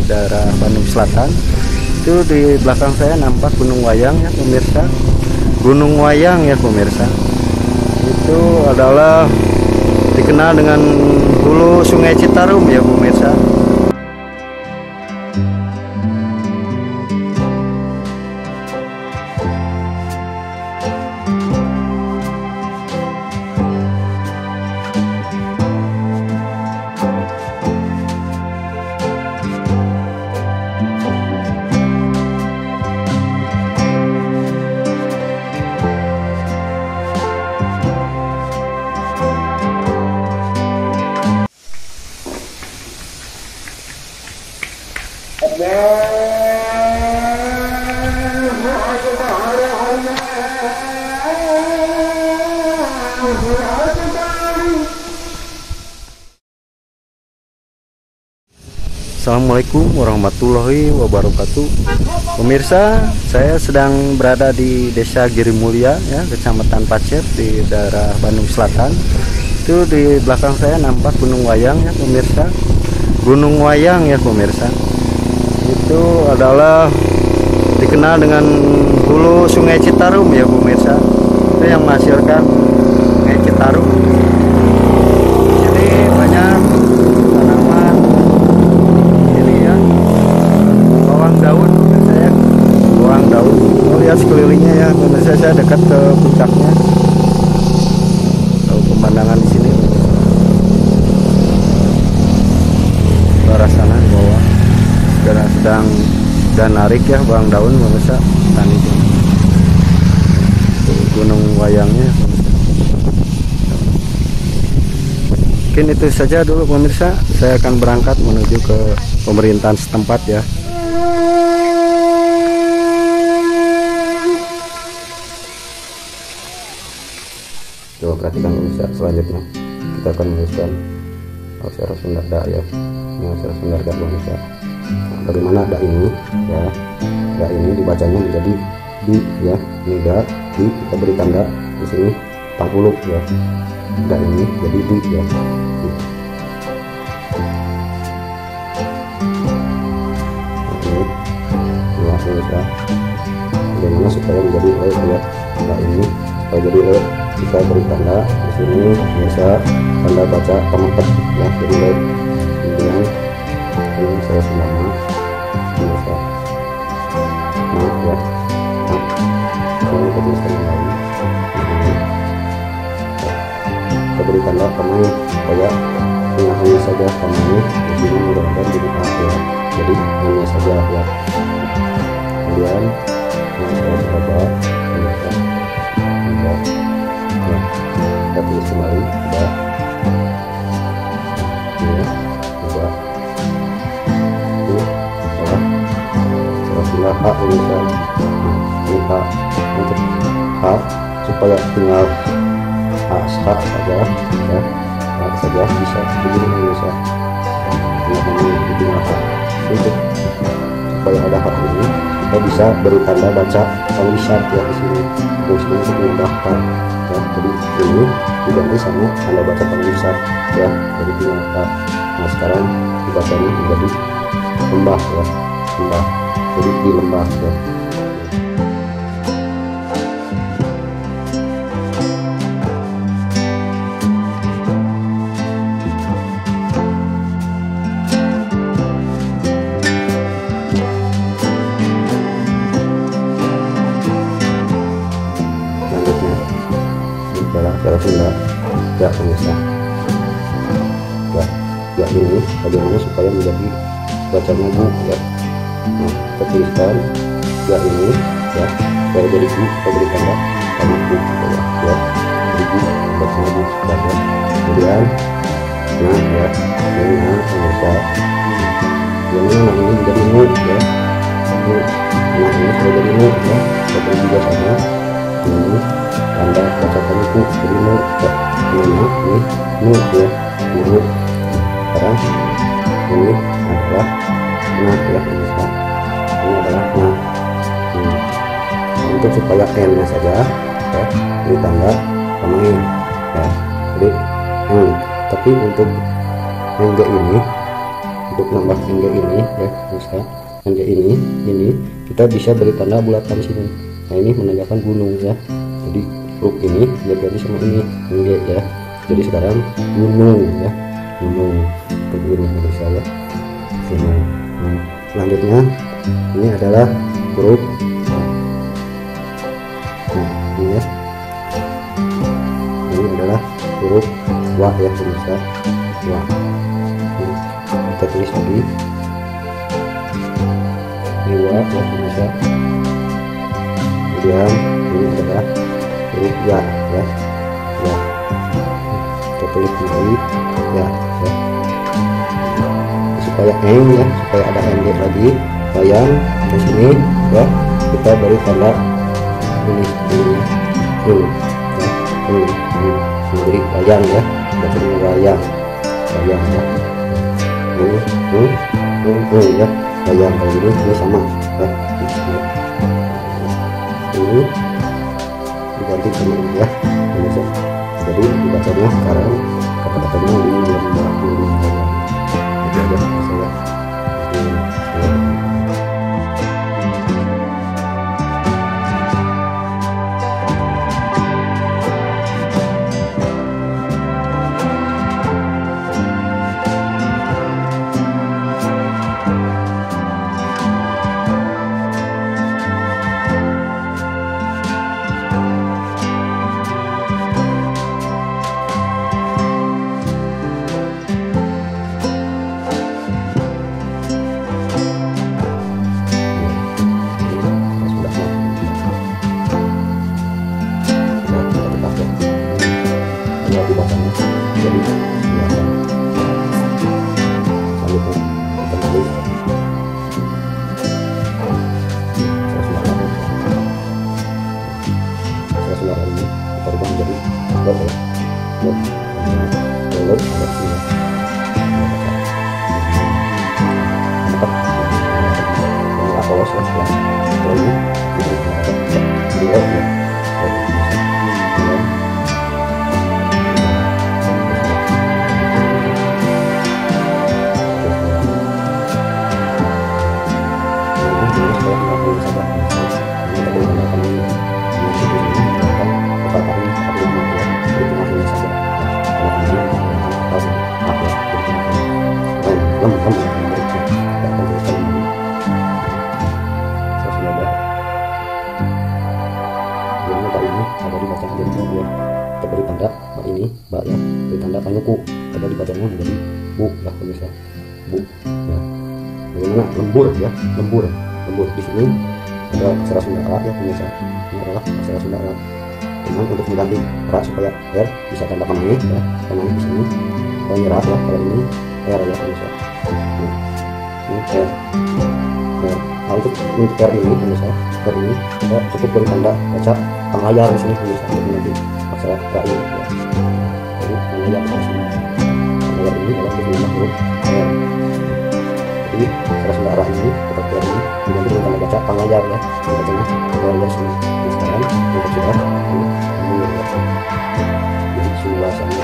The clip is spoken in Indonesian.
daerah Bandung Selatan. Itu di belakang saya nampak Gunung Wayang ya pemirsa. Gunung Wayang ya pemirsa. Itu adalah dikenal dengan hulu Sungai Citarum ya pemirsa. Assalamualaikum warahmatullahi wabarakatuh. Pemirsa, saya sedang berada di Desa Girimulya ya, Kecamatan Pacet di daerah Bandung Selatan. Itu di belakang saya nampak Gunung Wayang ya pemirsa. Gunung Wayang ya pemirsa. Itu adalah dikenal dengan hulu Sungai Citarum ya pemirsa. Itu yang menghasilkan Sungai Citarum. Jadi banyak tanaman ini ya, bawang daun pemirsa ya. Bawang daun. Oh, lihat sekelilingnya ya pemirsa, saya dekat ke puncaknya. Tahu pemandangan di sini. Ke arah sana di bawah. Sedang dan narik ya bawang daun pemirsa, tani Gunung Wayangnya. Mungkin itu saja dulu pemirsa, saya akan berangkat menuju ke pemerintahan setempat ya. Coba perhatikan pemirsa, selanjutnya kita akan menuliskan aksara Sunda ya. Ini aksara Sunda pemirsa. Bagaimana da ini ya, da ini dibacanya menjadi di ya, ini da di, kita beri tanda di sini 40 ya, da ini jadi di ya, di. Ini ya pemirsa, bagaimana supaya menjadi e ya, da ini supaya jadi e, kita beri tanda di sini pemirsa, tanda baca pemetek ya, jadi e. Kemudian ini saya senama pemirsa, maaf ya, ini tulisan yang lain. Kita beri tanda pemain supaya hanya saja pemain di sini mudah-mudahan jadi A ya, jadi hanya saja ya. Kemudian yang saya coba pemirsa, sudah ya, kita tulis kembali sudah ya, sudah tinggal H pemirsa. Ini H, untuk H supaya tinggal H saja ya, H saja bisa begini pemirsa. Tinggal H untuk supaya ada H ini kita bisa beri tanda baca penglisat ya di sini. Terus ini untuk menambahkan ya, jadi ini diganti sama tanda baca penglisat ya, jadi tinggal H. Nah sekarang dibacanya menjadi lembah ya, lembah. Jadi di lembah ya. Selanjutnya ini adalah cara Sunda ya pemirsa. Ya ini bagaimana supaya menjadi bacanya bu ya. Nah, kita tuliskan ya ini ya, supaya jadi bu kita beri tanda sama bu ya, jadi bu bacanya bu saja. Kemudian nah ya, ini nah pemirsa, yang ini menjadi mu ya, nah ini sudah jadi mu ya, kita beri juga sama ini tanda bacakan bu, jadi mu ya, ini mu ya, mu. Sekarang ini adalah nah ya pemirsa, ini adalah nah. Untuk supaya n nya saja ya, ini tanda pemain ya, jadi tapi untuk yang g ini untuk nambah NG ini ya pemirsa, NG ini kita bisa beri tanda bulatan sini. Nah ini menandakan gunung ya, jadi huruf ini dia ganti sama ini NG ya, jadi sekarang gunung ya, gunung seperti ini pemirsa ya, gunung. Nah, selanjutnya ini adalah huruf ini ya, ini adalah huruf wa ya pemirsa, wa. Kita tulis lagi ini wa ya pemirsa, kemudian ini adalah huruf ya ya, ya. Kita tulis kembali ya, ya. Supaya eng ya, supaya ada eng lagi bayang di sini ya, kita beri tanda ini ya, memberi bayang ya, kita beri bayang ya, ya bayang kalau ini sama ya, ini diganti sama ini ya pemirsa. Jadi dibacanya sekarang kata-katanya ini lemah ini bayang itu aja saya. Jadi silakan selanjutnya kita tulis saya ini kita rubah menjadi dot ya, dot ada sini maka polos ya, setelah ini di dot ya. Ada dibaca menjadi bu ya, kita beri tanda mbak ini mbak ya, beri tanda panyuku, ada dibacanya menjadi bu ya pemirsa, bu ya. Bagaimana lembur ya, lembur di sini ada aksara Sunda Arab ya pemirsa, ini adalah aksara Sunda Arab. Cuman untuk mengganti ra supaya r bisa tanda panahnya ya, panahnya di sini penyerap ya, kalau ini r ya pemirsa, ini r. Nah untuk r ini pemirsa, r ini kita cukup beri tanda baca panglayar di sini pemirsa, untuk nanti aksara ra ini ya. Jadi panglayar di sini, panglayar ini adalah untuk huruf r. Jadi aksara Sunda Arab ini seperti r ini diganti dengan tanda baca panglayar ya, bacanya panglayar sini. Nah, sekarang untuk sudah ini ya. Jadi sudah sama